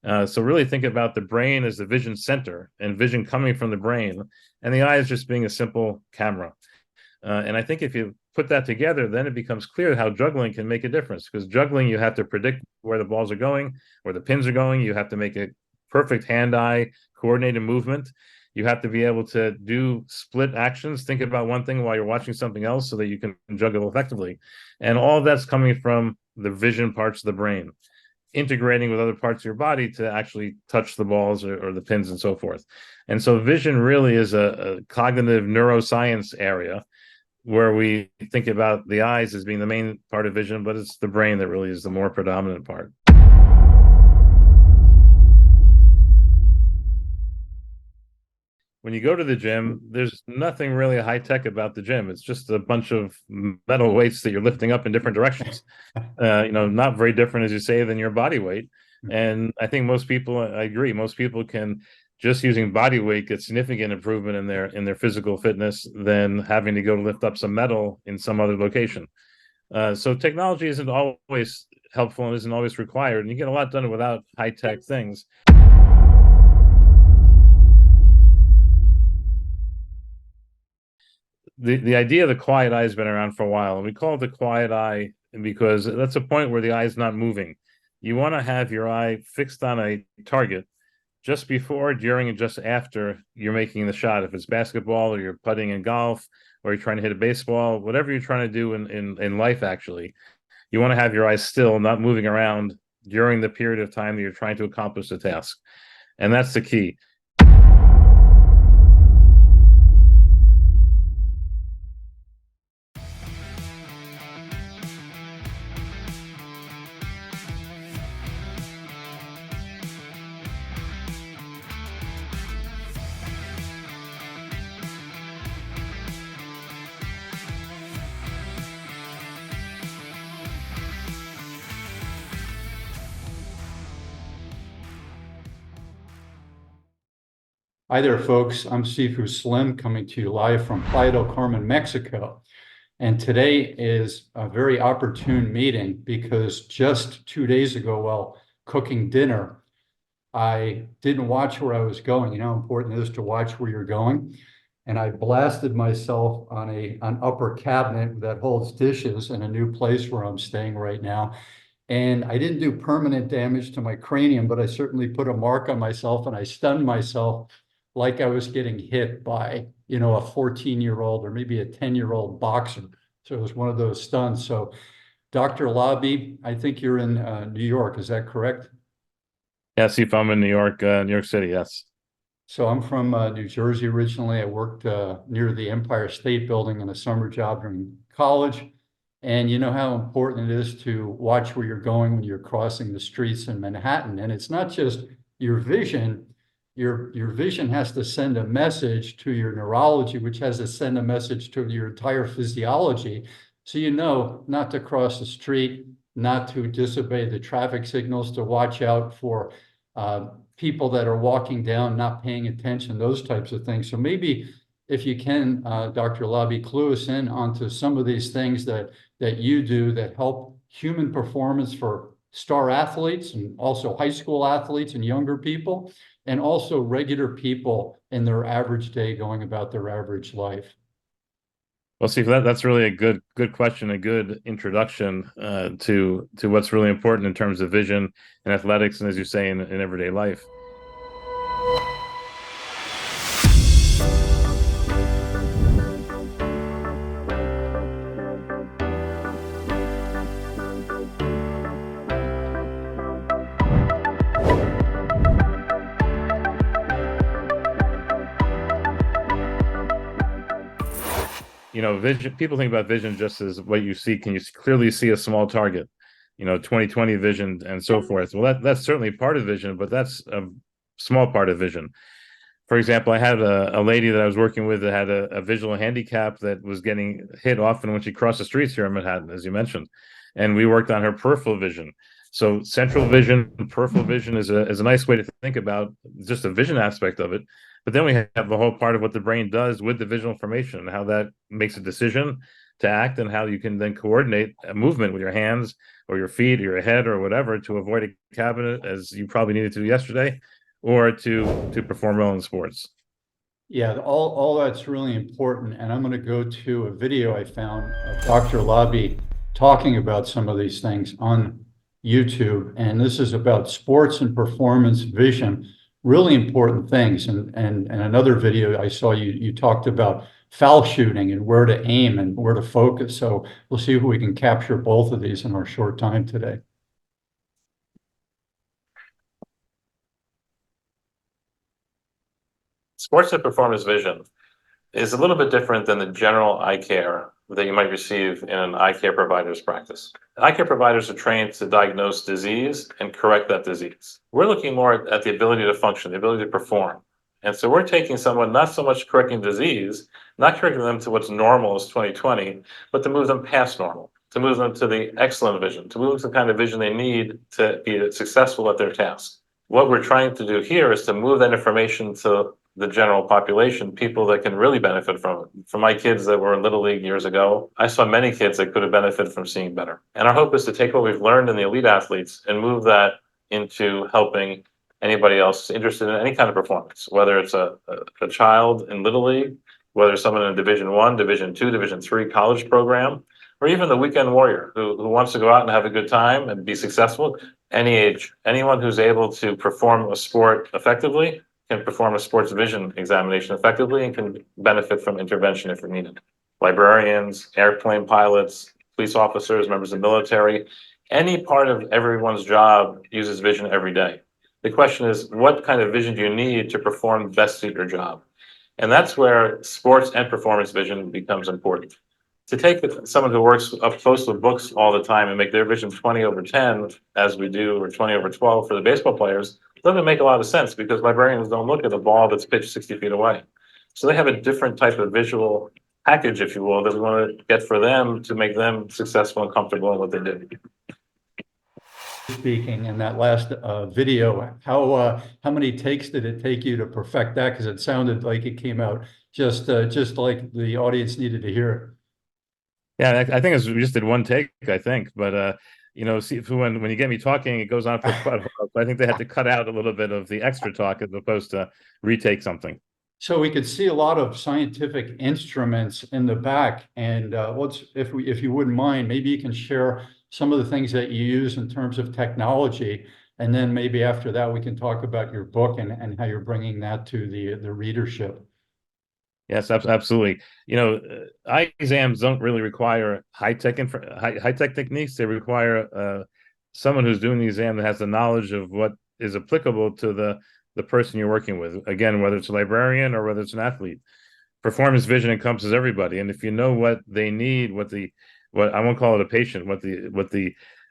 So really think about the brain as the vision center and vision coming from the brain, and the eye is just being a simple camera. And I think if you put that together, then it becomes clear how juggling can make a difference. Because juggling, you have to predict where the balls are going, where the pins are going. You have to make a perfect hand-eye coordinated movement. You have to be able to do split actions, think about one thing while you're watching something else so that you can juggle effectively. And all of that's coming from the vision parts of the brain, integrating with other parts of your body to actually touch the balls or the pins and so forth. And so vision really is a cognitive neuroscience area where we think about the eyes as being the main part of vision, but it's the brain that really is the more predominant part. When you go to the gym, there's nothing really high tech about the gym. It's just a bunch of metal weights that you're lifting up in different directions. Not very different, as you say, than your body weight. And I think most people, I agree, most people can just using body weight get significant improvement in their physical fitness than having to go to lift up some metal in some other location. So technology isn't always helpful and isn't always required, and you get a lot done without high tech things. The idea of the quiet eye has been around for a while, and we call it the quiet eye because that's a point where the eye is not moving. You want to have your eye fixed on a target just before, during, and just after you're making the shot. If it's basketball or you're putting in golf or you're trying to hit a baseball, whatever you're trying to do in life, actually, you want to have your eyes still, not moving around during the period of time that you're trying to accomplish the task. And that's the key. Hi there, folks. I'm Sifu Slim coming to you live from Playa del Carmen, Mexico. And today is a very opportune meeting because just 2 days ago, while cooking dinner, I didn't watch where I was going. You know how important it is to watch where you're going. And I blasted myself on an upper cabinet that holds dishes in a new place where I'm staying right now. And I didn't do permanent damage to my cranium, but I certainly put a mark on myself and I stunned myself like I was getting hit by, a 14-year-old or maybe a 10-year-old boxer. So it was one of those stuns. So Dr. Laby, I think you're in New York. Is that correct? Yes, if I'm in New York City, yes. So I'm from New Jersey originally. I worked near the Empire State Building in a summer job during college. And you know how important it is to watch where you're going when you're crossing the streets in Manhattan. And it's not just your vision. Your vision has to send a message to your neurology, which has to send a message to your entire physiology. So you know not to cross the street, not to disobey the traffic signals, to watch out for people that are walking down, not paying attention, those types of things. So maybe if you can, Dr. Laby, clue us in onto some of these things that you do that help human performance for star athletes and also high school athletes and younger people, and also regular people in their average day going about their average life. Well, Steve, that's really a good question, a good introduction to what's really important in terms of vision and athletics, and as you say, in everyday life. Vision, people think about vision just as what you see. Can you clearly see a small target? 20/20 vision and so forth. Well, that's certainly part of vision, but that's a small part of vision. For example, I had a lady that I was working with that had a visual handicap that was getting hit often when she crossed the streets here in Manhattan, as you mentioned. And we worked on her peripheral vision. So central vision, peripheral vision is a nice way to think about just the vision aspect of it. But then we have the whole part of what the brain does with the visual information and how that makes a decision, to act, and how you can then coordinate a movement with your hands or your feet or your head or whatever to avoid a cabinet, as you probably needed to yesterday, or to perform well in sports. Yeah, all that's really important. And I'm going to go to a video I found of Dr. Laby talking about some of these things on YouTube. And this is about sports and performance vision, really important things. And another video I saw, you talked about foul shooting and where to aim and where to focus. So we'll see if we can capture both of these in our short time today. Sports and performance vision is a little bit different than the general eye care that you might receive in an eye care provider's practice. Eye care providers are trained to diagnose disease and correct that disease. We're looking more at the ability to function, the ability to perform. And so we're taking someone, not so much correcting disease, not correcting them to what's normal as 2020, but to move them past normal, to move them to the excellent vision, to move them to the kind of vision they need to be successful at their task. What we're trying to do here is to move that information to the general population, people that can really benefit from it. For my kids that were in Little League years ago, I saw many kids that could have benefited from seeing better. And our hope is to take what we've learned in the elite athletes and move that into helping anybody else interested in any kind of performance, whether it's a child in Little League, whether it's someone in a Division I, Division II, Division III college program, or even the weekend warrior who wants to go out and have a good time and be successful, any age. Anyone who's able to perform a sport effectively can perform a sports vision examination effectively and can benefit from intervention if needed. Librarians, airplane pilots, police officers, members of the military, any part of everyone's job uses vision every day. The question is, what kind of vision do you need to perform best at your job? And that's where sports and performance vision becomes important. To take someone who works up close with books all the time and make their vision 20/10, as we do, or 20/12 for the baseball players, doesn't make a lot of sense because librarians don't look at a ball that's pitched 60 feet away. So they have a different type of visual package, if you will, that we want to get for them to make them successful and comfortable in what they do. Speaking in that last video, how many takes did it take you to perfect that? Because it sounded like it came out just like the audience needed to hear it. Yeah, I think we just did one take, I think, but see, when you get me talking, it goes on for quite a while. So I think they had to cut out a little bit of the extra talk as opposed to retake something. So we could see a lot of scientific instruments in the back, and if you wouldn't mind, maybe you can share some of the things that you use in terms of technology, and then maybe after that we can talk about your book and how you're bringing that to the readership. Yes, absolutely. Eye exams don't really require high-tech techniques. They require someone who's doing the exam that has the knowledge of what is applicable to the person you're working with. Again, whether it's a librarian or whether it's an athlete. Performance vision encompasses everybody, and if you know what they need, what I won't call it a patient,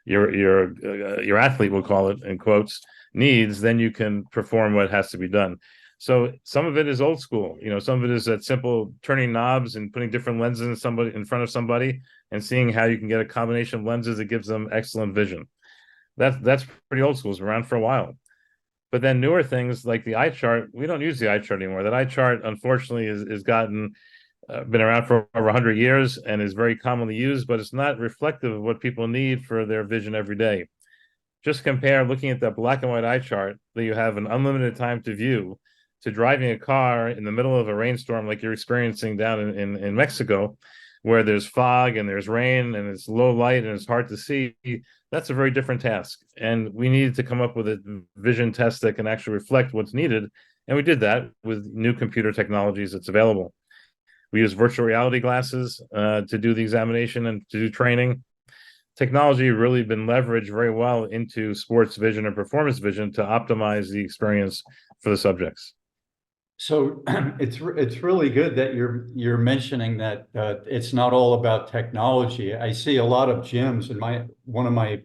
your athlete will call it in quotes needs, then you can perform what has to be done. So some of it is old school, some of it is that simple turning knobs and putting different lenses in front of somebody and seeing how you can get a combination of lenses that gives them excellent vision. That's pretty old school. It's been around for a while. But then newer things like the eye chart, we don't use the eye chart anymore. That eye chart, unfortunately, is been around for over 100 years and is very commonly used, but it's not reflective of what people need for their vision every day. Just compare looking at that black and white eye chart that you have an unlimited time to view to driving a car in the middle of a rainstorm like you're experiencing down in Mexico, where there's fog and there's rain and it's low light and it's hard to see. That's a very different task. And we needed to come up with a vision test that can actually reflect what's needed. And we did that with new computer technologies that's available. We use virtual reality glasses to do the examination and to do training. Technology really been leveraged very well into sports vision and performance vision to optimize the experience for the subjects. So it's really good that you're mentioning that it's not all about technology. I see a lot of gyms, and one of my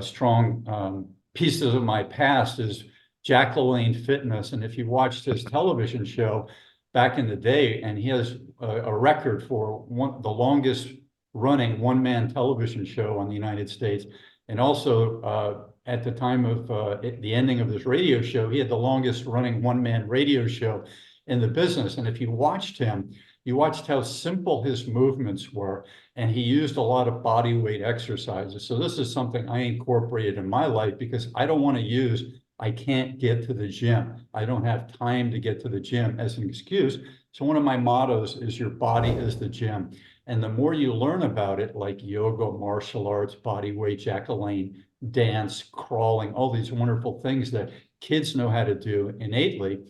strong pieces of my past is Jack LaLanne Fitness. And if you watched his television show back in the day, and he has a record for the longest running one-man television show on the United States, and also at the time of the ending of this radio show, he had the longest running one-man radio show in the business. And if you watched him, you watched how simple his movements were, and he used a lot of body weight exercises. So this is something I incorporated in my life because I don't want to use, I can't get to the gym. I don't have time to get to the gym as an excuse. So one of my mottos is your body is the gym. And the more you learn about it, like yoga, martial arts, body weight, Jacqueline, dance, crawling, all these wonderful things that kids know how to do innately,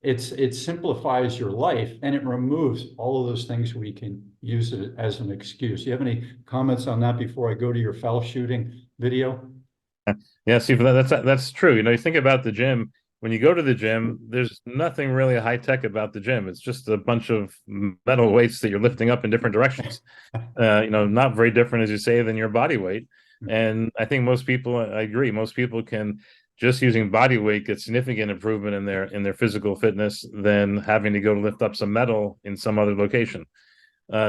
it simplifies your life and it removes all of those things we can use it as an excuse. You have any comments on that before I go to your foul shooting video? Yeah, see, that's true. You think about the gym. When you go to the gym, there's nothing really high tech about the gym. It's just a bunch of metal weights that you're lifting up in different directions. Not very different, as you say, than your body weight. And I think most people, I agree, most people can, just using body weight, get significant improvement in their physical fitness than having to go to lift up some metal in some other location.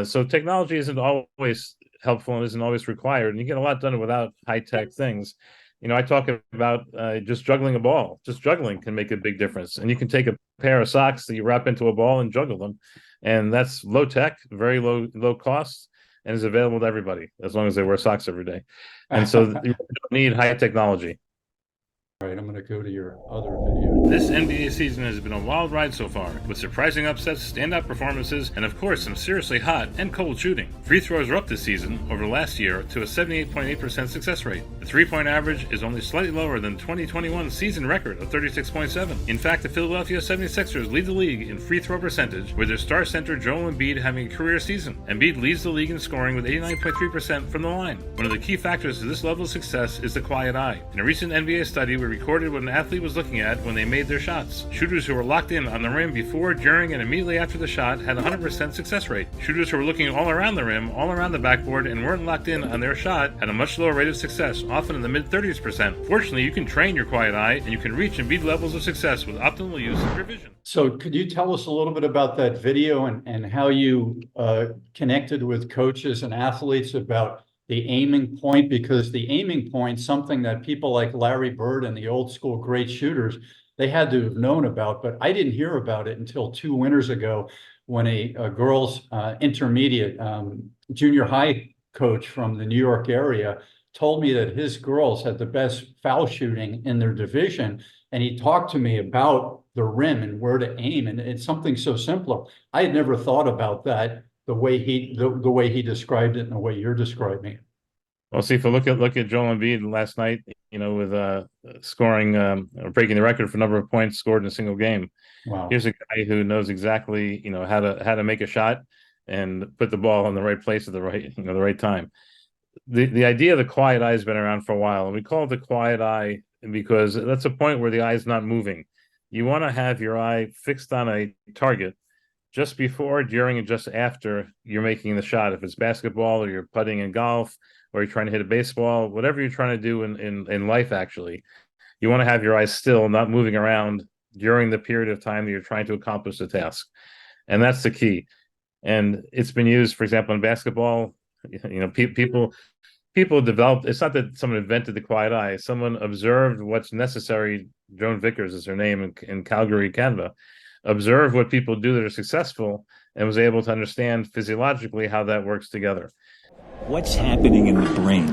So technology isn't always helpful and isn't always required, and you get a lot done without high tech things. I talk about just juggling a ball. Just juggling can make a big difference. And you can take a pair of socks that you wrap into a ball and juggle them. And that's low tech, very low cost, and is available to everybody as long as they wear socks every day. And so you don't need high technology. All right, I'm going to go to your other video. This NBA season has been a wild ride so far, with surprising upsets, standout performances, and of course some seriously hot and cold shooting. Free throws are up this season over last year to a 78.8% success rate. The three-point average is only slightly lower than 2021 season record of 36.7. In fact, the Philadelphia 76ers lead the league in free throw percentage, with their star center Joel Embiid having a career season. Embiid leads the league in scoring with 89.3% from the line. One of the key factors to this level of success is the quiet eye. In a recent NBA study, we recorded what an athlete was looking at when they made their shots. Shooters who were locked in on the rim before, during, and immediately after the shot had a 100% success rate. Shooters who were looking all around the rim, all around the backboard, and weren't locked in on their shot had a much lower rate of success, often in the mid-30s%. Fortunately, you can train your quiet eye, and you can reach and beat levels of success with optimal use of your vision. So could you tell us a little bit about that video and how you connected with coaches and athletes about the aiming point? Because the aiming point, something that people like Larry Bird and the old school great shooters, they had to have known about, but I didn't hear about it until 2 winters ago when a girls intermediate junior high coach from the New York area told me that his girls had the best foul shooting in their division. And he talked to me about the rim and where to aim. And it's something so simple. I had never thought about that the way he described it and the way you're describing it. Well, see, if you look at Joel Embiid last night, with scoring, breaking the record for number of points scored in a single game. Wow. Here's a guy who knows exactly, how to make a shot and put the ball in the right place at the right time. The idea of the quiet eye has been around for a while, and we call it the quiet eye because that's a point where the eye is not moving. You want to have your eye fixed on a target just before, during, and just after you're making the shot. If it's basketball or you're putting in golf or you're trying to hit a baseball, whatever you're trying to do in life, actually, you want to have your eyes still, not moving around during the period of time that you're trying to accomplish the task. And that's the key. And it's been used, for example, in basketball. People developed, it's not that someone invented the quiet eye. Someone observed what's necessary. Joan Vickers is her name in Calgary, Canada. Observed what people do that are successful and was able to understand physiologically how that works together. What's happening in the brain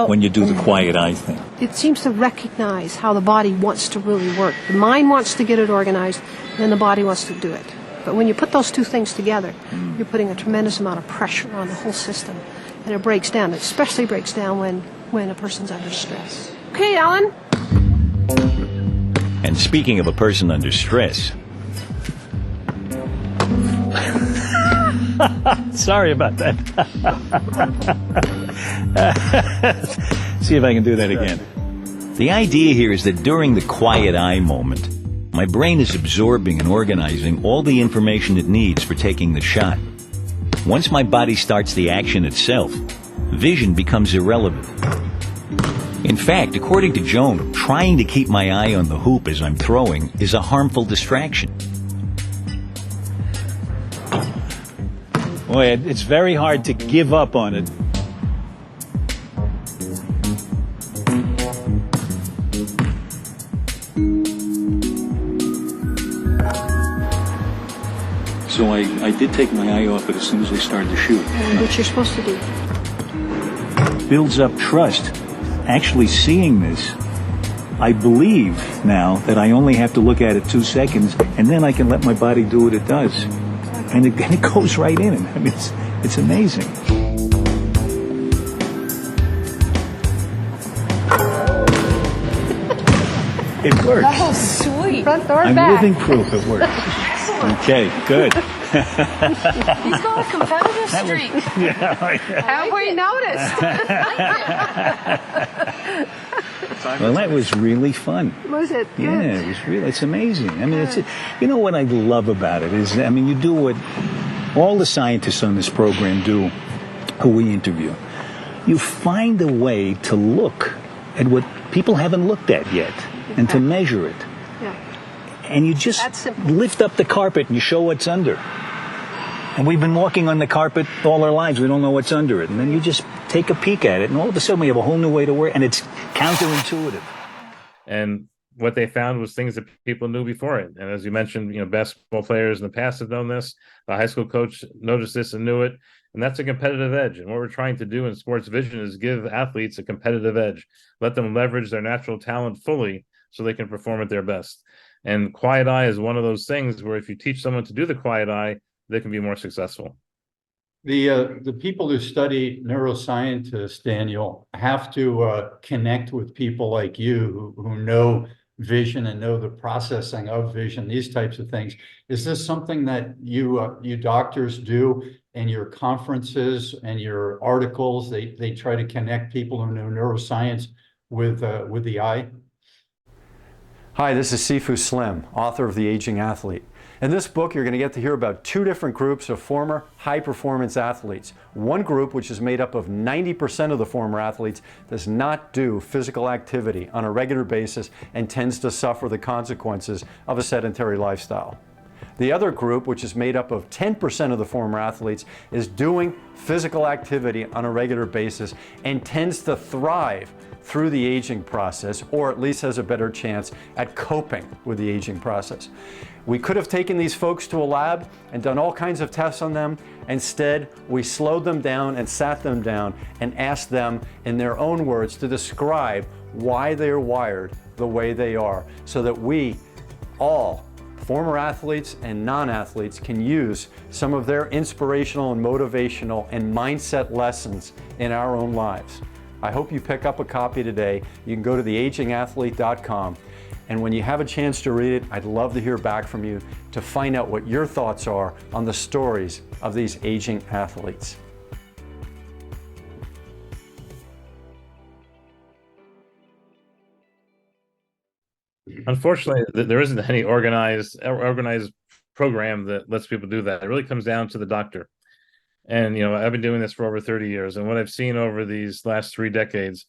when you do the quiet eye thing? It seems to recognize how the body wants to really work. The mind wants to get it organized, and then the body wants to do it. But when you put those two things together, you're putting a tremendous amount of pressure on the whole system. And it breaks down. It especially breaks down when a person's under stress. Okay, Alan? And speaking of a person under stress... Sorry about that. See if I can do that again. The idea here is that during the quiet eye moment, my brain is absorbing and organizing all the information it needs for taking the shot. Once my body starts the action itself, vision becomes irrelevant. In fact, according to Joan, trying to keep my eye on the hoop as I'm throwing is a harmful distraction. Boy, it's very hard to give up on it. So I did take my eye off it as soon as they started to shoot. What you're supposed to do. Builds up trust. Actually seeing this, I believe now that I only have to look at it 2 seconds, and then I can let my body do what it does. And it goes right in. I mean, it's amazing. It works. Oh, sweet. Front door, I'm back. living proof it works. Okay, good. He's got a competitive streak. Have we noticed? Well, that was really fun. Was it? Good. Yeah, it was really, it's amazing. I mean, you know what I love about it is, I mean, you do what all the scientists on this program do, who we interview. You find a way to look at what people haven't looked at yet and to measure it. Yeah. And you just That's simple. lift up the carpet and you show what's under. And we've been walking on the carpet all our lives. We don't know what's under it. And then you just take a peek at it, and all of a sudden we have a whole new way to work, and it's counterintuitive. And what they found was things that people knew before it. And as you mentioned, you know, basketball players in the past have known this. The high school coach noticed this and knew it. And that's a competitive edge. And what we're trying to do in sports vision is give athletes a competitive edge. Let them leverage their natural talent fully so they can perform at their best. And quiet eye is one of those things where if you teach someone to do the quiet eye, they can be more successful. The people who study neuroscientists, Daniel, have to connect with people like you who know vision and know the processing of vision, these types of things. Is this something that you doctors do in your conferences and your articles? They try to connect people who know neuroscience with the eye? Hi, this is Sifu Slim, author of The Aging Athlete. In this book, you're going to get to hear about 2 different groups of former high-performance athletes. One group, which is made up of 90% of the former athletes, does not do physical activity on a regular basis and tends to suffer the consequences of a sedentary lifestyle. The other group, which is made up of 10% of the former athletes, is doing physical activity on a regular basis and tends to thrive through the aging process, or at least has a better chance at coping with the aging process. We could have taken these folks to a lab and done all kinds of tests on them. Instead, we slowed them down and sat them down and asked them, in their own words, to describe why they're wired the way they are, so that we all, former athletes and non-athletes, can use some of their inspirational and motivational and mindset lessons in our own lives. I hope you pick up a copy today. You can go to theagingathlete.com. And when you have a chance to read it, I'd love to hear back from you to find out what your thoughts are on the stories of these aging athletes. Unfortunately, there isn't any organized program that lets people do that. It really comes down to the doctor. And, you know, I've been doing this for over 30 years. And what I've seen over these last 3 decades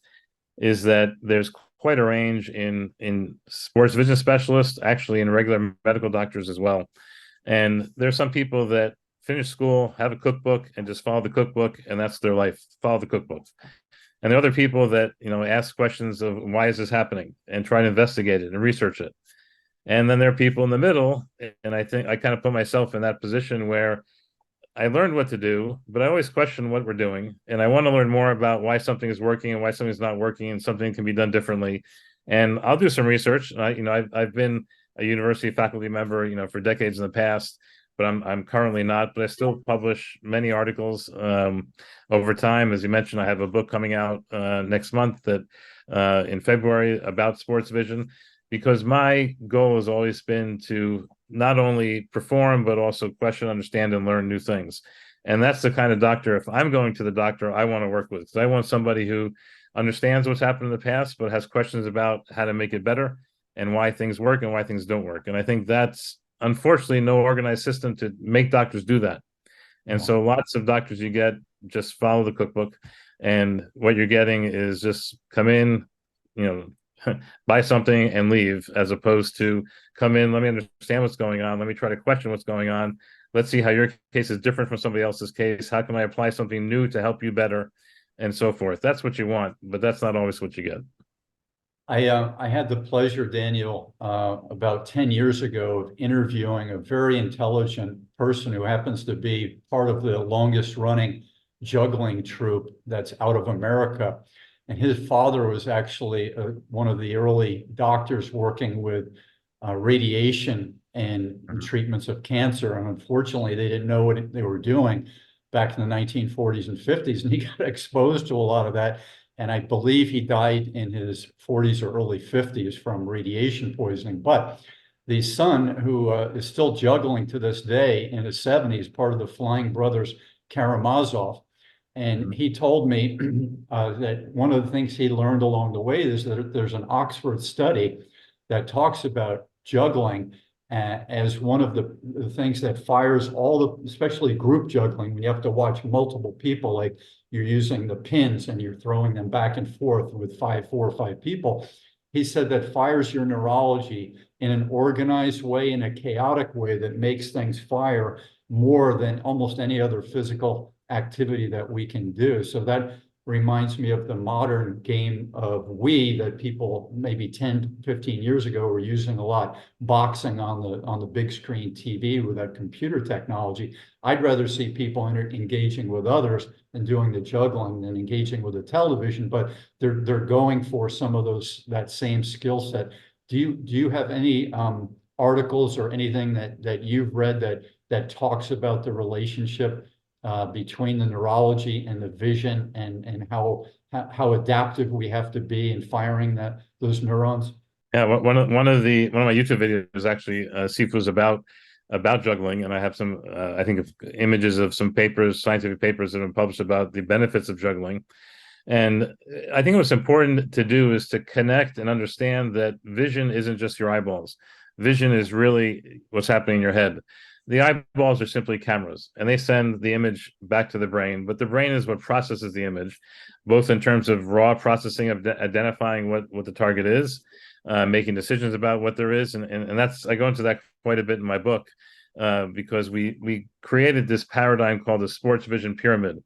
is that there's quite a range in sports vision specialists, actually in regular medical doctors as well. And there's some people that finish school, have a cookbook, and just follow the cookbook, and that's their life, follow the cookbook. And there are other people that, you know, ask questions of why is this happening and try to investigate it and research it. And then there are people in the middle, and I think I kind of put myself in that position where I learned what to do, but I always question what we're doing. And I want to learn more about why something is working and why something's not working and something can be done differently. And I'll do some research. I've been a university faculty member, you know, for decades in the past, but I'm currently not, but I still publish many articles over time. As you mentioned, I have a book coming out next month that in February about sports vision, because my goal has always been to not only perform, but also question, understand, and learn new things. And that's the kind of doctor, if I'm going to the doctor, I want to work with. Because I want somebody who understands what's happened in the past, but has questions about how to make it better and why things work and why things don't work. And I think that's unfortunately no organized system to make doctors do that. And so lots of doctors you get just follow the cookbook, and what you're getting is just come in, you know, buy something and leave, as opposed to come in, let me understand what's going on, let me try to question what's going on, let's see how your case is different from somebody else's case, how can I apply something new to help you better, and so forth. That's what you want, but that's not always what you get. I had the pleasure, Daniel, about 10 years ago of interviewing a very intelligent person who happens to be part of the longest running juggling troupe that's out of America. And his father was actually one of the early doctors working with radiation and treatments of cancer. And unfortunately, they didn't know what they were doing back in the 1940s and 50s. And he got exposed to a lot of that. And I believe he died in his 40s or early 50s from radiation poisoning. But the son, who is still juggling to this day in his 70s, part of the Flying Brothers Karamazov, and he told me that one of the things he learned along the way is that there's an Oxford study that talks about juggling as one of the things that fires all the, especially group juggling, when you have to watch multiple people, like you're using the pins and you're throwing them back and forth with 4 or 5 people. He said that fires your neurology in an organized way, in a chaotic way that makes things fire more than almost any other physical activity that we can do. So that reminds me of the modern game of Wii that people maybe 10, 15 years ago were using a lot, boxing on the big screen TV with that computer technology. I'd rather see people engaging with others and doing the juggling than engaging with the television, but they're going for some of that same skill set. Do you have any articles or anything that you've read that talks about the relationship between the neurology and the vision, and how adaptive we have to be in firing those neurons? Yeah, one of my YouTube videos actually, Sifu's about juggling, and I have some I think of images of some papers, scientific papers that have been published about the benefits of juggling. And I think what's important to do is to connect and understand that vision isn't just your eyeballs. Vision is really what's happening in your head. The eyeballs are simply cameras, and they send the image back to the brain, but the brain is what processes the image, both in terms of raw processing of identifying what the target is, making decisions about what there is. And that's, I go into that quite a bit in my book, because we created this paradigm called the sports vision pyramid.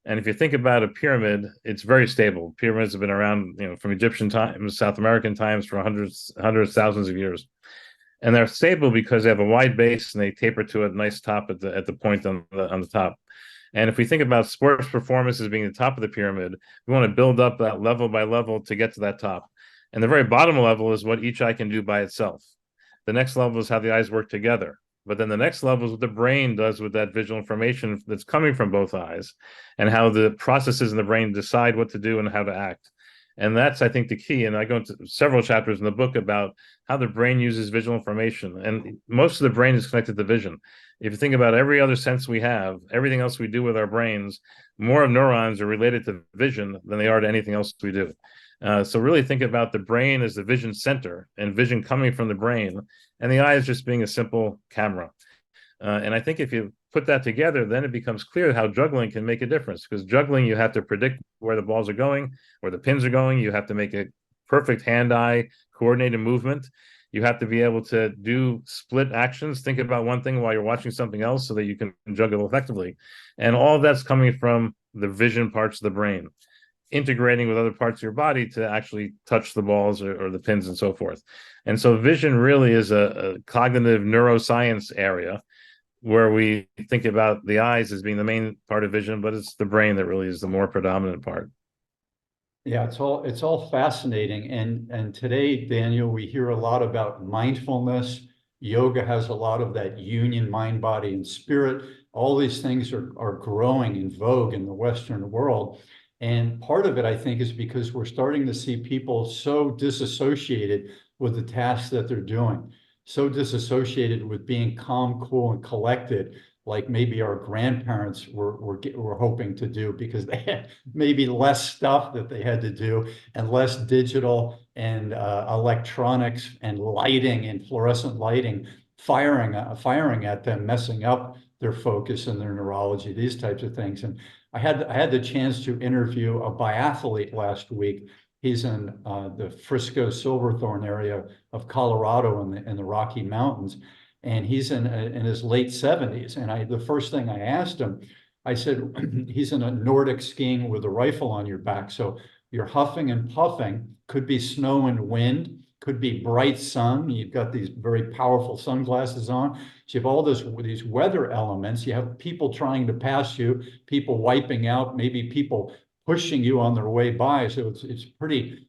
And if you think about a pyramid, it's very stable. Pyramids have been around, from Egyptian times, South American times, for hundreds, thousands of years. And they're stable because they have a wide base and they taper to a nice top at the point on the top. And if we think about sports performance as being the top of the pyramid, we want to build up that level by level to get to that top. And the very bottom level is what each eye can do by itself. The next level is how the eyes work together. But then the next level is what the brain does with that visual information that's coming from both eyes, and how the processes in the brain decide what to do and how to act. And that's, I think, the key. And I go into several chapters in the book about how the brain uses visual information. And most of the brain is connected to vision. If you think about every other sense we have, everything else we do with our brains, more neurons are related to vision than they are to anything else we do. So really think about the brain as the vision center, and vision coming from the brain, and the eye is just being a simple camera. And I think if you put that together, then it becomes clear how juggling can make a difference. Because juggling, you have to predict where the balls are going, where the pins are going. You have to make a perfect hand-eye coordinated movement. You have to be able to do split actions, think about one thing while you're watching something else so that you can juggle effectively. And all that's coming from the vision parts of the brain, integrating with other parts of your body to actually touch the balls or the pins and so forth. And so vision really is a cognitive neuroscience area, where we think about the eyes as being the main part of vision, but it's the brain that really is the more predominant part. Yeah, it's all fascinating. And today, Daniel, we hear a lot about mindfulness. Yoga has a lot of that union, mind, body, and spirit. All these things are growing in vogue in the Western world. And part of it, I think, is because we're starting to see people so disassociated with the tasks that they're doing, so disassociated with being calm, cool, and collected, like maybe our grandparents were hoping to do, because they had maybe less stuff that they had to do, and less digital and electronics and lighting and fluorescent lighting firing at them, messing up their focus and their neurology, these types of things. And I had the chance to interview a biathlete last week. He's in the Frisco Silverthorne area of Colorado in the Rocky Mountains, and he's in his late 70s. And the first thing I asked him, I said, he's in a Nordic skiing with a rifle on your back, so you're huffing and puffing, could be snow and wind, could be bright sun. You've got these very powerful sunglasses on. So you have all these weather elements. You have people trying to pass you, people wiping out, maybe people pushing you on their way by. So it's pretty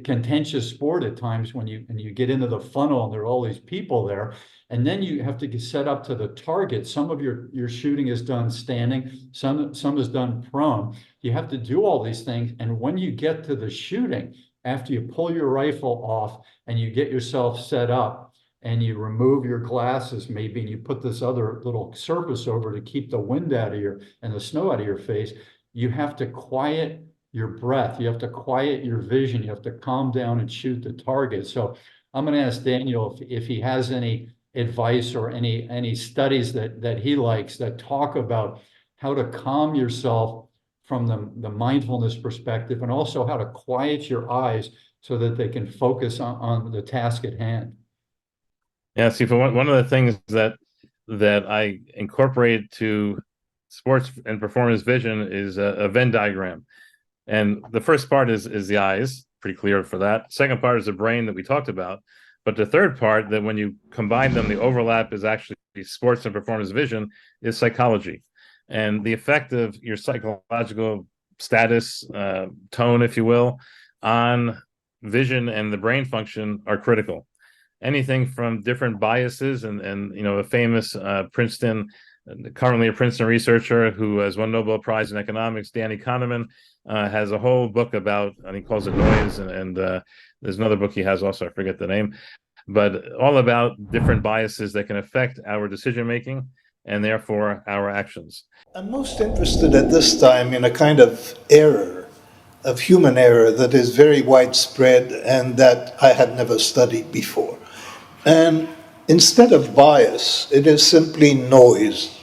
contentious sport at times when you get into the funnel and there are all these people there. And then you have to get set up to the target. Some of your shooting is done standing, some is done prone. You have to do all these things. And when you get to the shooting, after you pull your rifle off and you get yourself set up and you remove your glasses maybe, and you put this other little surface over to keep the wind out of and the snow out of your face, you have to quiet your breath. You have to quiet your vision. You have to calm down and shoot the target. So I'm going to ask Daniel if he has any advice or any studies that he likes that talk about how to calm yourself from the mindfulness perspective, and also how to quiet your eyes so that they can focus on the task at hand. Yeah, see, for one of the things that I incorporate to sports and performance vision is a Venn diagram. And the first part is the eyes, pretty clear for that. Second part is the brain that we talked about. But the third part, that when you combine them, the overlap is actually sports and performance vision, is psychology. And the effect of your psychological status, tone, if you will, on vision and the brain function are critical. Anything from different biases, and a famous currently a Princeton researcher who has won Nobel Prize in economics, Danny Kahneman, has a whole book about, and he calls it noise, and there's another book he has also, I forget the name, but all about different biases that can affect our decision making and therefore our actions. I'm most interested at this time in a kind of error, of human error, that is very widespread and that I had never studied before. And instead of bias, it is simply noise,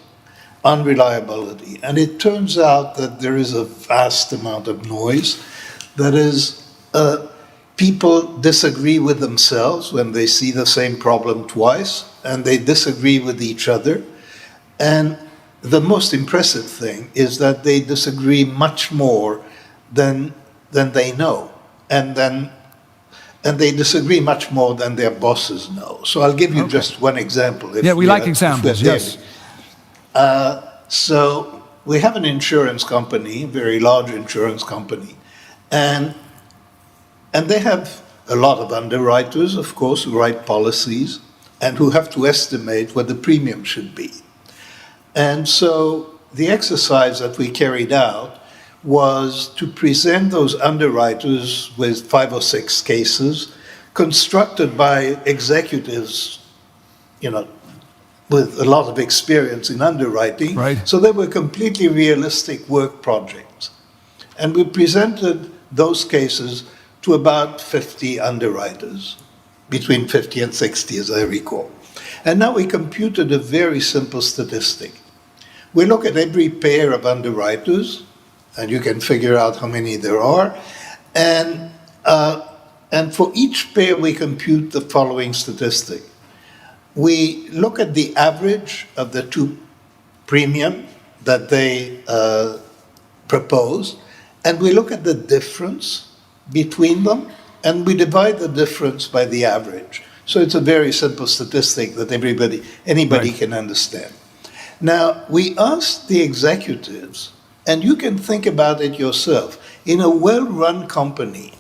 unreliability. And it turns out that there is a vast amount of noise. That is, people disagree with themselves when they see the same problem twice, and they disagree with each other. And the most impressive thing is that they disagree much more than they know, and they disagree much more than their bosses know. So I'll give you just one example. Yeah, we like examples, yes. So we have an insurance company, a very large insurance company, and they have a lot of underwriters, of course, who write policies and who have to estimate what the premium should be. And so the exercise that we carried out was to present those underwriters with 5 or 6 cases constructed by executives, with a lot of experience in underwriting. Right. So they were completely realistic work projects. And we presented those cases to about 50 underwriters, between 50 and 60, as I recall. And now we computed a very simple statistic. We look at every pair of underwriters, and you can figure out how many there are. And for each pair, we compute the following statistic. We look at the average of the 2 premium that they propose, and we look at the difference between them, and we divide the difference by the average. So it's a very simple statistic that anybody can understand. Now, we asked the executives, and you can think about it yourself. In a well-run company,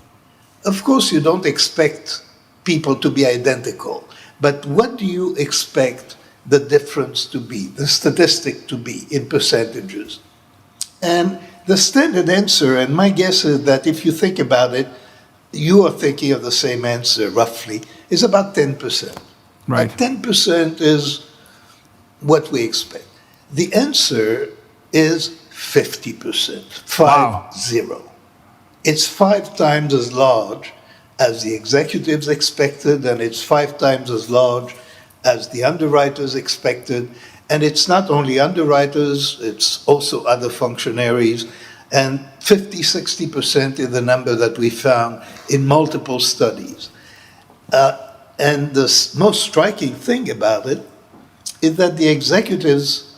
of course you don't expect people to be identical, but what do you expect the difference to be, the statistic to be in percentages? And the standard answer, and my guess is that if you think about it, you are thinking of the same answer roughly, is about 10%. Right. And 10% is what we expect. The answer is 50%, 50. Wow. It's 5 times as large as the executives expected, and it's 5 times as large as the underwriters expected. And it's not only underwriters, it's also other functionaries. And 50, 60% is the number that we found in multiple studies. And the most striking thing about it is that the executives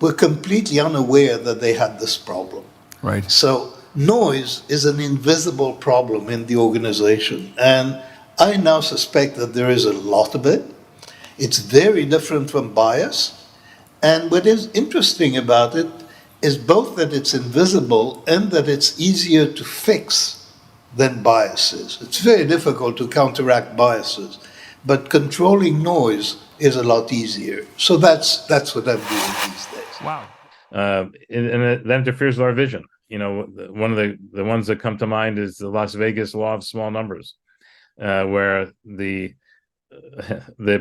were completely unaware that they had this problem. Right. So noise is an invisible problem in the organization. And I now suspect that there is a lot of it. It's very different from bias. And what is interesting about it is both that it's invisible and that it's easier to fix than biases. It's very difficult to counteract biases, but controlling noise is a lot easier. So that's what I'm doing these days. Wow. And that interferes with our vision. You know, one of the ones that come to mind is the Las Vegas law of small numbers, where the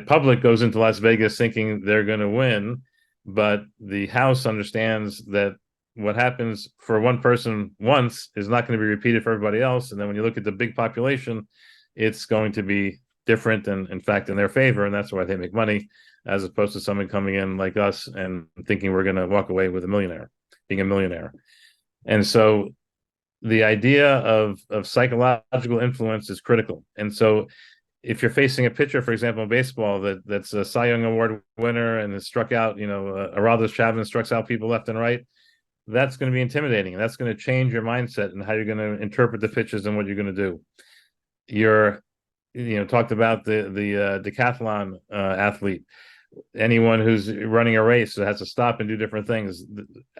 public goes into Las Vegas thinking they're going to win, but the house understands that what happens for one person once is not going to be repeated for everybody else. And then when you look at the big population, it's going to be different and, in fact, in their favor. And that's why they make money, as opposed to someone coming in like us and thinking we're going to walk away with being a millionaire. And so the idea of psychological influence is critical. And so if you're facing a pitcher, for example, in baseball, that's a Cy Young Award winner and has struck out, Aroldis Chapman struck out people left and right, that's going to be intimidating. That's going to change your mindset and how you're going to interpret the pitches and what you're going to do. You're, talked about the decathlon athlete. Anyone who's running a race has to stop and do different things.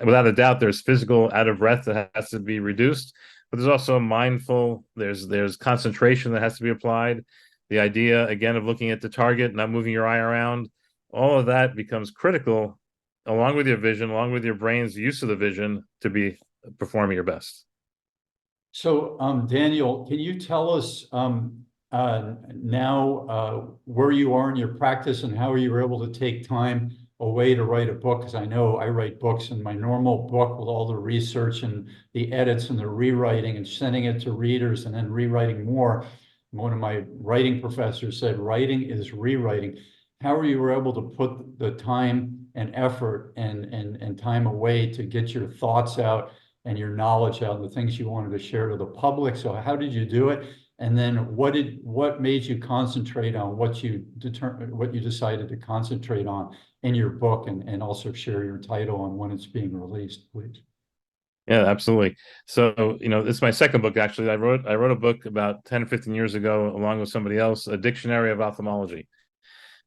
Without a doubt, there's physical out of breath that has to be reduced, but there's also mindful. There's concentration that has to be applied. The idea, again, of looking at the target, not moving your eye around, all of that becomes critical, along with your vision, along with your brain's use of the vision, to be performing your best. So, Daniel, can you tell us now where you are in your practice and how you were able to take time away to write a book? Because I know I write books, and my normal book with all the research and the edits and the rewriting and sending it to readers and then rewriting more. One of my writing professors said, writing is rewriting. How are you able to put the time and effort and time away to get your thoughts out and your knowledge out and the things you wanted to share to the public? So how did you do it? And then what made you concentrate on what you decided to concentrate on in your book, and also share your title and when it's being released, please? Yeah, absolutely. So, this is my second book, actually. I wrote a book about 10 or 15 years ago, along with somebody else, a dictionary of ophthalmology.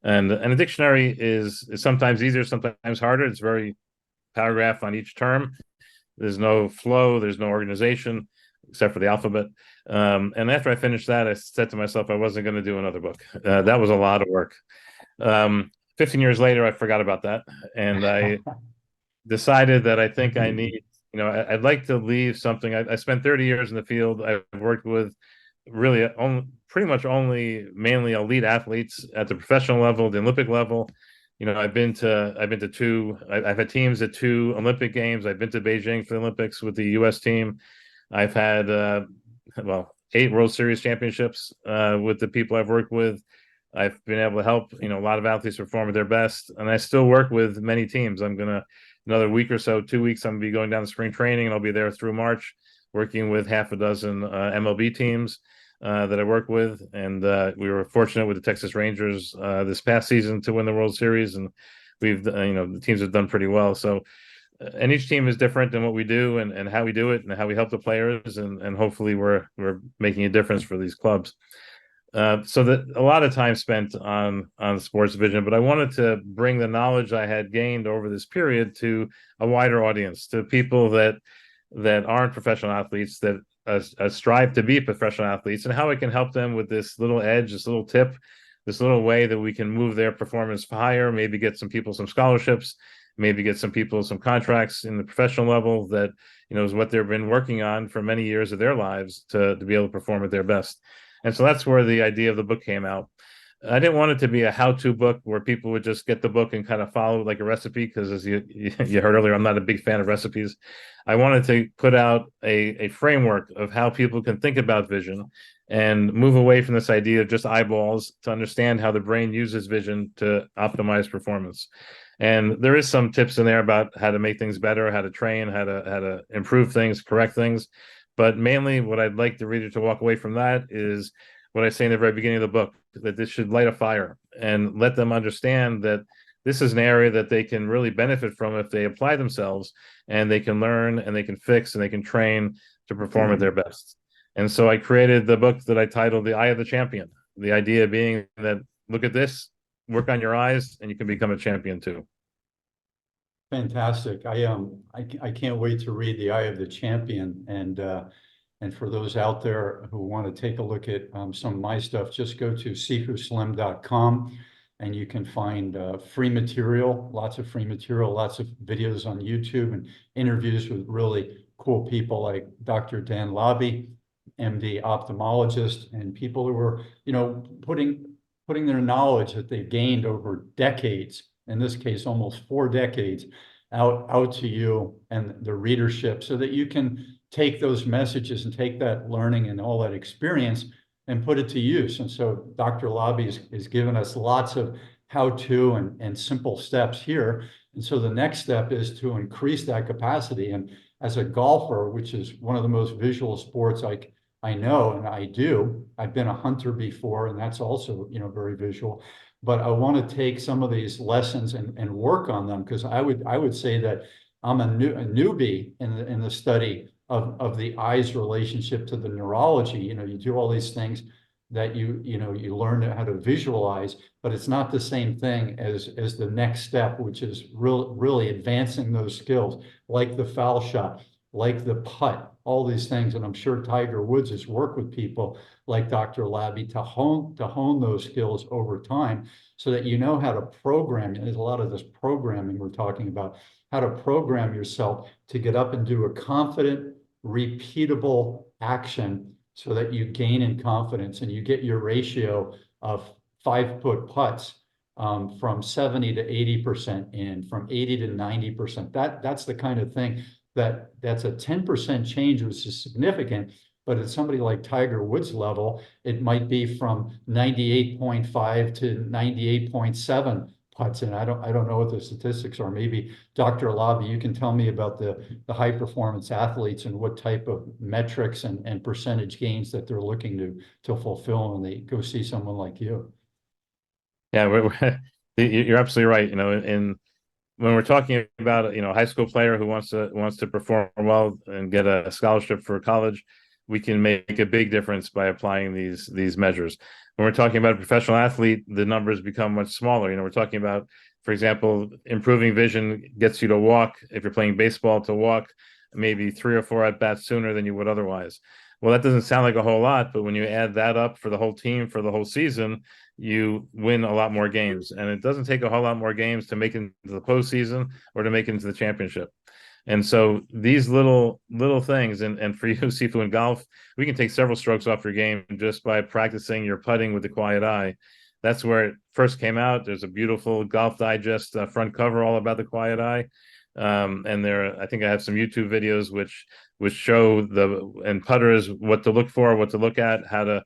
And a dictionary is sometimes easier, sometimes harder. It's very paragraph on each term. There's no flow, there's no organization, except for the alphabet. And after I finished that, I said to myself, I wasn't going to do another book. That was a lot of work. 15 years later, I forgot about that. And I decided that I think I need, I'd like to leave something. I spent 30 years in the field. I've worked with really pretty much mainly elite athletes at the professional level, the Olympic level. I've had teams at 2 Olympic Games. I've been to Beijing for the Olympics with the U.S. team. I've had 8 World Series championships with the people I've worked with. I've been able to help a lot of athletes perform at their best, and I still work with many teams. I'm gonna another week or so, 2 weeks, I'm gonna be going down to spring training, and I'll be there through March, working with half a dozen MLB teams that I work with. And we were fortunate with the Texas Rangers this past season to win the World Series, and we've the teams have done pretty well. So and each team is different in what we do and how we do it and how we help the players, and hopefully we're making a difference for these clubs. So that a lot of time spent on sports vision, but I wanted to bring the knowledge I had gained over this period to a wider audience, to people that aren't professional athletes, that strive to be professional athletes, and how I can help them with this little edge, this little tip, this little way that we can move their performance higher, maybe get some people some scholarships, maybe get some people some contracts in the professional level that, is what they've been working on for many years of their lives to be able to perform at their best. And so that's where the idea of the book came out. I didn't want it to be a how-to book where people would just get the book and kind of follow like a recipe, because as you heard earlier, I'm not a big fan of recipes. I wanted to put out a framework of how people can think about vision and move away from this idea of just eyeballs to understand how the brain uses vision to optimize performance. And there is some tips in there about how to make things better, how to train, how to improve things, correct things. But mainly what I'd like the reader to walk away from that is what I say in the very beginning of the book, that this should light a fire and let them understand that this is an area that they can really benefit from if they apply themselves, and they can learn and they can fix and they can train to perform at their best. And so I created the book that I titled The Eye of the Champion. The idea being that look at this, work on your eyes, and you can become a champion too. Fantastic. I can't wait to read The Eye of the Champion. And for those out there who want to take a look at some of my stuff, just go to sifuslim.com and you can find free material, lots of free material, lots of videos on YouTube and interviews with really cool people like Dr. Dan Laby, MD ophthalmologist, and people who are, putting their knowledge that they've gained over decades, in this case, almost 4 decades, out to you and the readership, so that you can take those messages and take that learning and all that experience and put it to use. And so Dr. Laby is giving us lots of how-to and simple steps here. And so the next step is to increase that capacity. And as a golfer, which is one of the most visual sports I know, and I do, I've been a hunter before, and that's also, very visual. But I want to take some of these lessons and work on them, because I would say that I'm a newbie in the study of the eye's relationship to the neurology. You do all these things that you learn how to visualize, but it's not the same thing as the next step, which is really advancing those skills, like the foul shot, like the putt, all these things. And I'm sure Tiger Woods has worked with people like Dr. Laby to hone those skills over time, so that you know how to program. And there's a lot of this programming we're talking about, how to program yourself to get up and do a confident, repeatable action, so that you gain in confidence and you get your ratio of 5-foot putts from 70 to 80% in, from 80 to 90%. That's the kind of thing that's a 10% change, which is significant. But at somebody like Tiger Woods level, it might be from 98.5 to 98.7 putts. And I don't know what the statistics are. Maybe Dr. Laby, you can tell me about the high performance athletes and what type of metrics and percentage gains that they're looking to fulfill when they go see someone like you. Yeah, you're absolutely right. And when we're talking about a high school player who wants to perform well and get a scholarship for college, we can make a big difference by applying these measures. When we're talking about a professional athlete, the numbers become much smaller. We're talking about, for example, improving vision gets you to walk, if you're playing baseball, to walk maybe 3 or 4 at bats sooner than you would otherwise. Well, that doesn't sound like a whole lot, but when you add that up for the whole team for the whole season, you win a lot more games. And it doesn't take a whole lot more games to make it into the postseason or to make it into the championship. And so these little things, and for you, Sifu, in golf, we can take several strokes off your game just by practicing your putting with the quiet eye. That's where it first came out. There's a beautiful Golf Digest front cover all about the quiet eye. And I think I have some YouTube videos which show and putters what to look for, what to look at, how to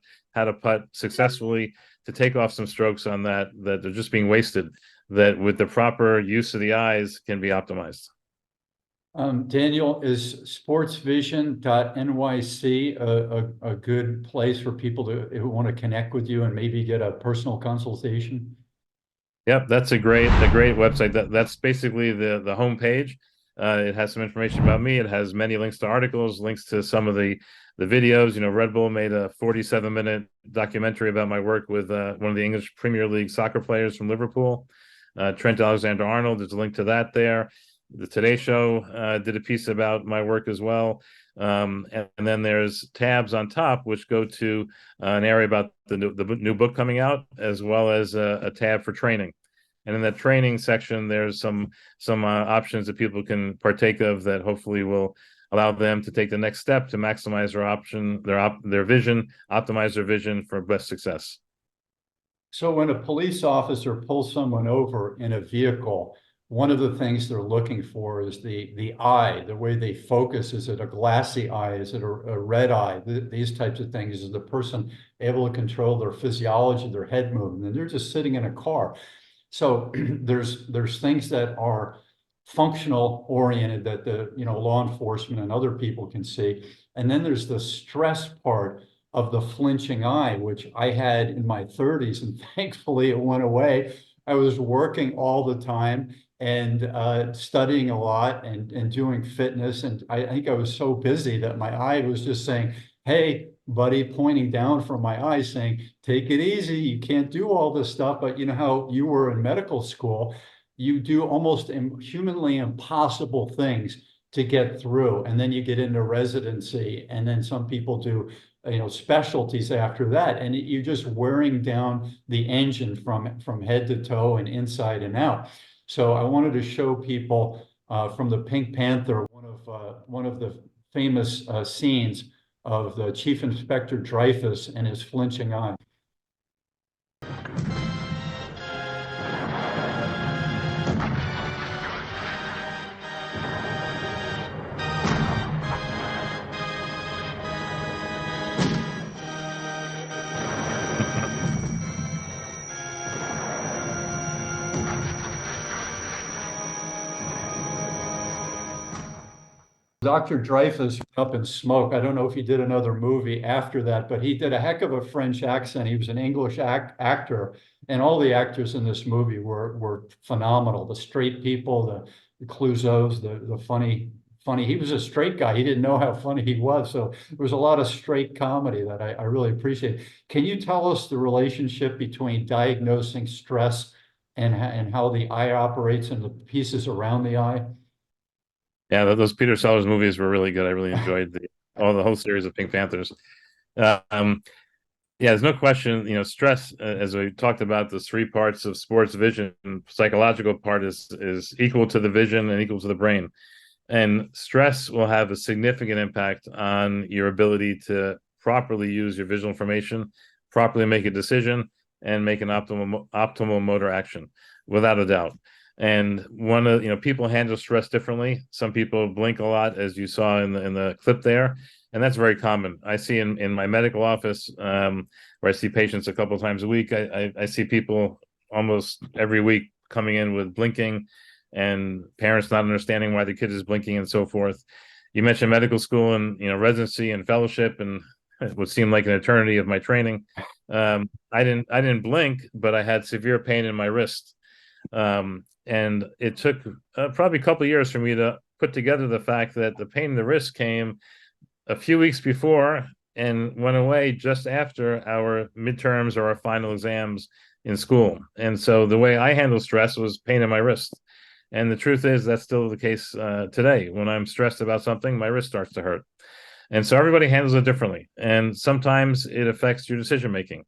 putt successfully, to take off some strokes on that are just being wasted, that with the proper use of the eyes can be optimized. Daniel, is sportsvision.nyc a good place for people who want to connect with you and maybe get a personal consultation? Yep, that's a great website. That's basically the homepage. It has some information about me. It has many links to articles, links to some of the videos. Red Bull made a 47-minute documentary about my work with one of the English Premier League soccer players from Liverpool, Trent Alexander-Arnold. There's a link to that there. The Today Show did a piece about my work as well. And then there's tabs on top which go to an area about the new book coming out, as well as a tab for training. And in that training section, there's some options that people can partake of that hopefully will allow them to take the next step to maximize their vision, optimize their vision for best success. So when a police officer pulls someone over in a vehicle, one of the things they're looking for is the eye, the way they focus. Is it a glassy eye? Is it a red eye? These types of things. Is the person able to control their physiology, their head movement? And they're just sitting in a car. So there's things that are functional oriented that the law enforcement and other people can see. And then there's the stress part of the flinching eye, which I had in my 30s, and thankfully it went away. I was working all the time and studying a lot and doing fitness. And I think I was so busy that my eye was just saying, hey, buddy, pointing down from my eye saying, take it easy. You can't do all this stuff. But you know how you were in medical school, you do almost humanly impossible things to get through. And then you get into residency. And then some people do, specialties after that. And you're just wearing down the engine from head to toe and inside and out. So I wanted to show people from the Pink Panther, one of the famous scenes of the Chief Inspector Dreyfus and his flinching eye. Dr. Dreyfus went up in smoke. I don't know if he did another movie after that, but he did a heck of a French accent. He was an English actor, and all the actors in this movie were phenomenal. The straight people, the Clouseaus, the funny. He was a straight guy. He didn't know how funny he was. So there was a lot of straight comedy that I really appreciate. Can you tell us the relationship between diagnosing stress and how the eye operates and the pieces around the eye? Yeah, those Peter Sellers movies were really good. I really enjoyed the whole series of Pink Panthers. Yeah, there's no question. Stress, as we talked about, the three parts of sports vision. Psychological part is equal to the vision and equal to the brain, and stress will have a significant impact on your ability to properly use your visual information, properly make a decision, and make an optimal motor action, without a doubt. And people handle stress differently. Some people blink a lot, as you saw in the clip there, and that's very common. I see in my medical office, where I see patients a couple of times a week. I see people almost every week coming in with blinking, and parents not understanding why the kid is blinking and so forth. You mentioned medical school and residency and fellowship, and it would seem like an eternity of my training. I didn't blink, but I had severe pain in my wrist. And it took probably a couple of years for me to put together the fact that the pain in the wrist came a few weeks before and went away just after our midterms or our final exams in school. And so the way I handle stress was pain in my wrist. And the truth is that's still the case today. When I'm stressed about something, my wrist starts to hurt. And so everybody handles it differently. And sometimes it affects your decision making.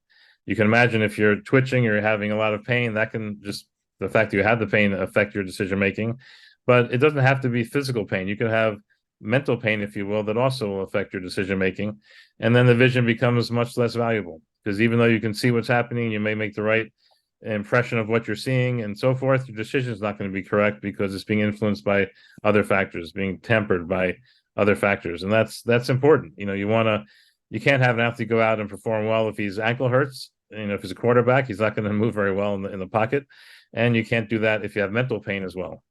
You can imagine if you're twitching or you're having a lot of pain, that can just, the fact that you have the pain, affect your decision making. But it doesn't have to be physical pain. You can have mental pain, if you will, that also will affect your decision making. And then the vision becomes much less valuable, because even though you can see what's happening, you may make the right impression of what you're seeing and so forth, your decision is not going to be correct because it's being influenced by other factors, being tempered by other factors. And that's important. You can't have an athlete go out and perform well if his ankle hurts. If he's a quarterback, he's not going to move very well in the pocket. And you can't do that if you have mental pain as well.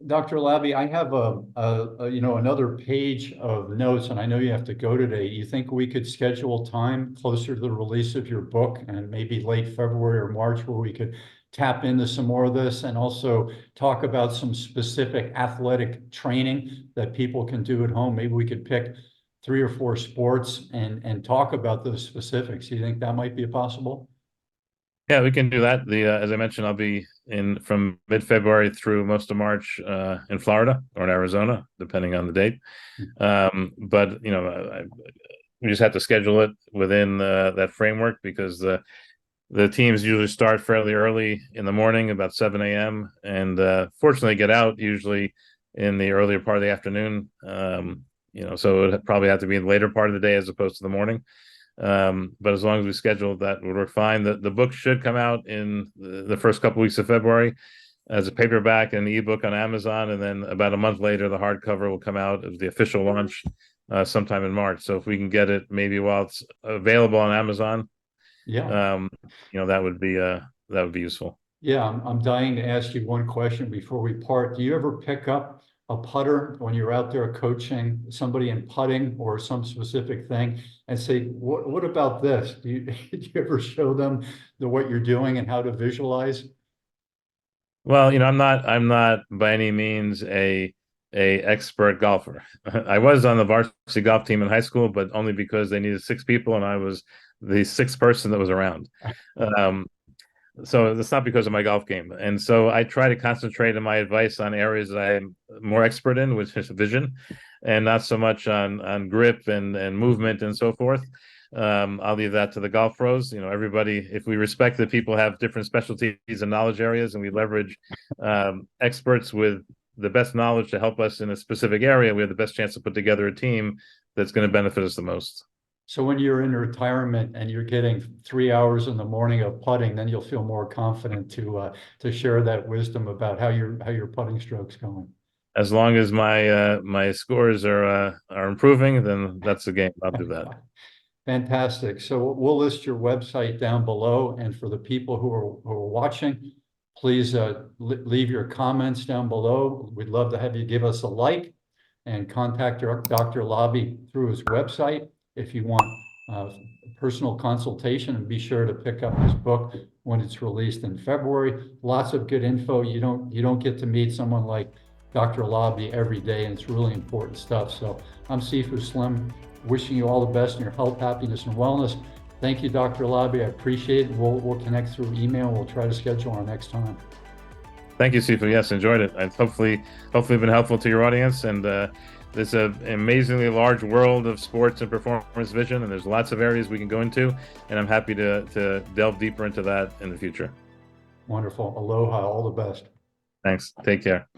Dr. Laby, I have another page of notes, and I know you have to go today. You think we could schedule time closer to the release of your book, and maybe late February or March, where we could tap into some more of this and also talk about some specific athletic training that people can do at home? Maybe we could pick 3 or 4 sports and talk about those specifics. Do you think that might be possible? Yeah, we can do that. As I mentioned, I'll be in from mid-February through most of March in Florida or in Arizona, depending on the date. But we just have to schedule it within that framework, because the teams usually start fairly early in the morning, about 7 a.m. and fortunately get out usually in the earlier part of the afternoon. So it would probably have to be in the later part of the day as opposed to the morning. But as long as we schedule that, would work fine. The book should come out in the first couple weeks of February as a paperback and ebook on Amazon, and then about a month later the hardcover will come out as the official launch sometime in March. So if we can get it maybe while it's available on Amazon, that would be useful. Yeah, I'm dying to ask you one question before we part. Do you ever pick up a putter when you're out there coaching somebody in putting or some specific thing and say, what about this? Do you ever show them what you're doing and how to visualize? Well, I'm not by any means a expert golfer. I was on the varsity golf team in high school, but only because they needed 6 people, and I was the sixth person that was around. So it's not because of my golf game. And so I try to concentrate in my advice on areas that I'm more expert in, which is vision, and not so much on grip and movement and so forth. I'll leave that to the golf pros. Everybody, if we respect that people have different specialties and knowledge areas, and we leverage experts with the best knowledge to help us in a specific area, we have the best chance to put together a team that's going to benefit us the most. So when you're in retirement and you're getting 3 hours in the morning of putting, then you'll feel more confident to share that wisdom about how your putting stroke's going. As long as my scores are improving, then that's the game. I'll do that. Fantastic. So we'll list your website down below, and for the people who are watching, please leave your comments down below. We'd love to have you give us a like and contact Dr. Laby through his website if you want personal consultation, and be sure to pick up his book when it's released in February. Lots of good info. You don't get to meet someone like Dr. Laby every day, and it's really important stuff. So I'm Sifu Slim, wishing you all the best in your health, happiness, and wellness. Thank you, Dr. Laby. I appreciate it. We'll connect through email. We'll try to schedule our next time. Thank you, Sifu. Yes, enjoyed it. I've hopefully been helpful to your audience. And there's an amazingly large world of sports and performance vision, and there's lots of areas we can go into. And I'm happy to delve deeper into that in the future. Wonderful. Aloha. All the best. Thanks. Take care.